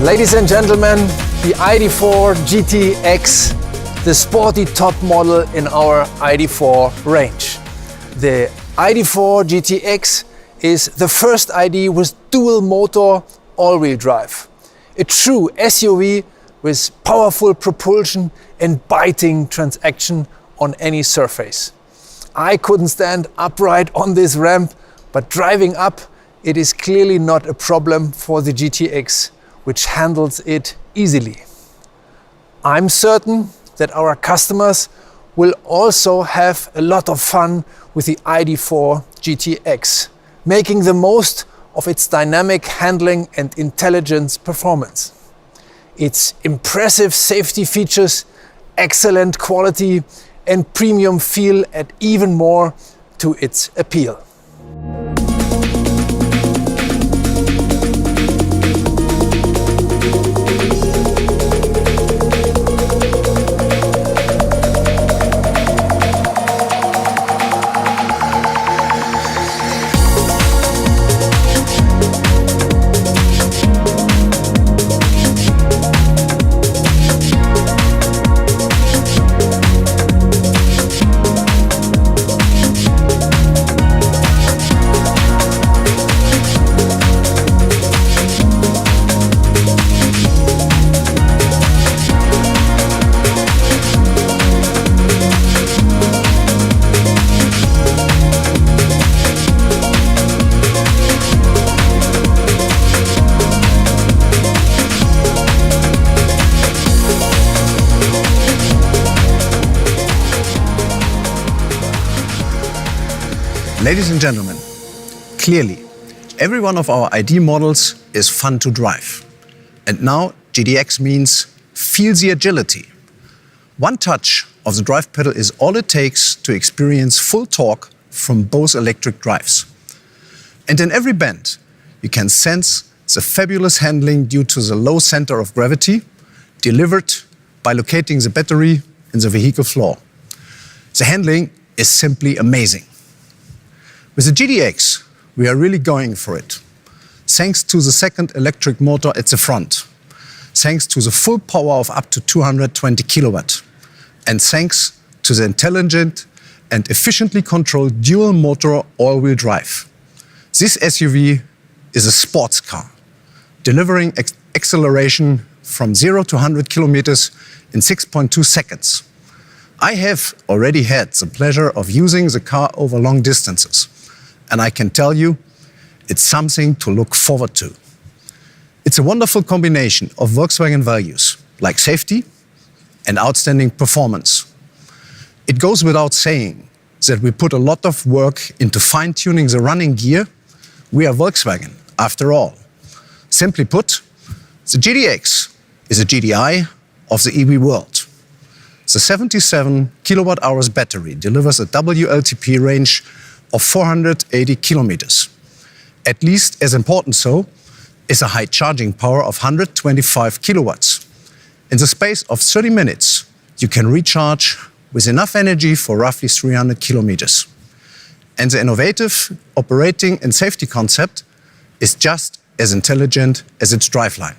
Ladies and gentlemen, the ID.4 GTX, the sporty top model in our ID.4 range. The ID.4 GTX is the first ID with dual motor all-wheel drive. A true SUV with powerful propulsion and biting traction on any surface. I couldn't stand upright on this ramp, but driving up, it is clearly not a problem for the GTX, which handles it easily. I'm certain that our customers will also have a lot of fun with the ID.4 GTX, making the most of its dynamic handling and intelligent performance. Its impressive safety features, excellent quality and premium feel add even more to its appeal. Ladies and gentlemen, clearly, every one of our ID models is fun to drive. And now GTX means feel the agility. One touch of the drive pedal is all it takes to experience full torque from both electric drives. And in every bend, you can sense the fabulous handling due to the low center of gravity delivered by locating the battery in the vehicle floor. The handling is simply amazing. With the GTX, we are really going for it. Thanks to the second electric motor at the front, thanks to the full power of up to 220 kilowatt, and thanks to the intelligent and efficiently controlled dual motor all-wheel drive. This SUV is a sports car, delivering acceleration from 0 to 100 kilometers in 6.2 seconds. I have already had the pleasure of using the car over long distances. And I can tell you, it's something to look forward to. It's a wonderful combination of Volkswagen values, like safety and outstanding performance. It goes without saying that we put a lot of work into fine-tuning the running gear. We are Volkswagen, after all. Simply put, the GTX is a GDI of the EV world. The 77 kilowatt hours battery delivers a WLTP range of 480 kilometers. At least as important so is a high charging power of 125 kilowatts. In the space of 30 minutes, you can recharge with enough energy for roughly 300 kilometers. And the innovative operating and safety concept is just as intelligent as its driveline.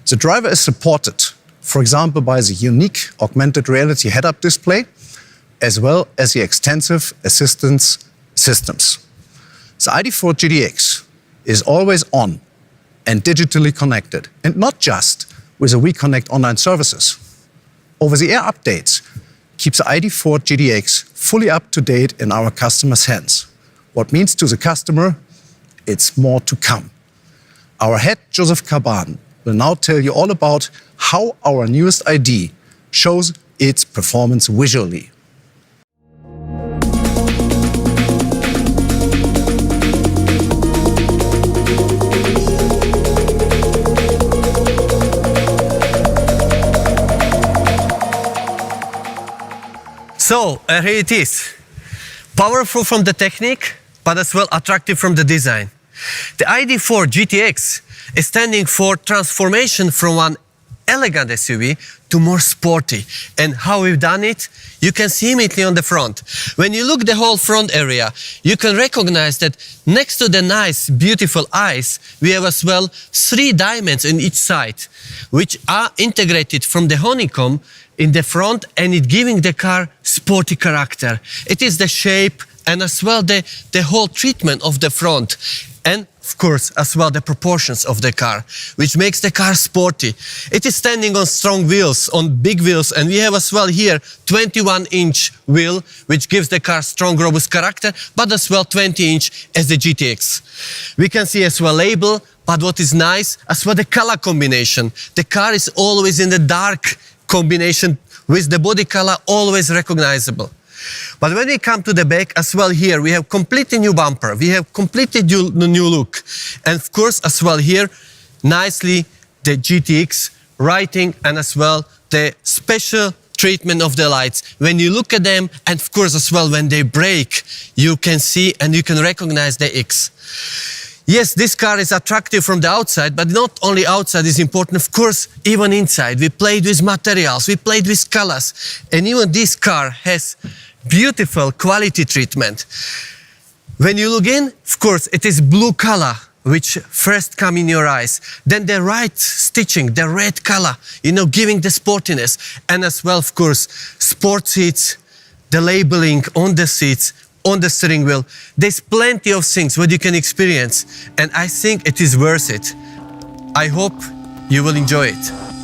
The driver is supported, for example, by the unique augmented reality head-up display, as well as the extensive assistance systems. The ID.4 GTX is always on and digitally connected, and not just with the WeConnect online services. Over-the-air updates keep the ID.4 GTX fully up to date in our customers' hands. What means to the customer, it's more to come. Our head, Joseph Caban, will now tell you all about how our newest ID shows its performance visually. So, here it is. Powerful from the technique, but as well attractive from the design. The ID.4 GTX is standing for transformation from one elegant SUV to more sporty. And how we've done it, you can see immediately on the front. When you look the whole front area, you can recognize that next to the nice, beautiful eyes, we have as well 3 diamonds on each side, which are integrated from the honeycomb in the front, and it giving the car sporty character. It is the shape and as well the whole treatment of the front. And of course, as well the proportions of the car, which makes the car sporty. It is standing on strong wheels, on big wheels, and we have as well here 21-inch wheel, which gives the car strong, robust character, but as well 20-inch as the GTX. We can see as well label, but what is nice, as well the color combination. The car is always in the dark combination with the body color always recognizable. But when we come to the back as well here, we have completely new bumper, we have completely new look. And of course as well here, nicely the GTX writing and as well the special treatment of the lights. When you look at them and of course as well when they brake, you can see and you can recognize the X. Yes, this car is attractive from the outside, but not only outside is important, of course, even inside. We played with materials, we played with colors, and even this car has beautiful quality treatment. When you look in, of course, it is blue color, which first come in your eyes. Then the right stitching, the red color, you know, giving the sportiness. And as well, of course, sport seats, the labeling on the seats, on the steering wheel. There's plenty of things what you can experience, and I think it is worth it. I hope you will enjoy it.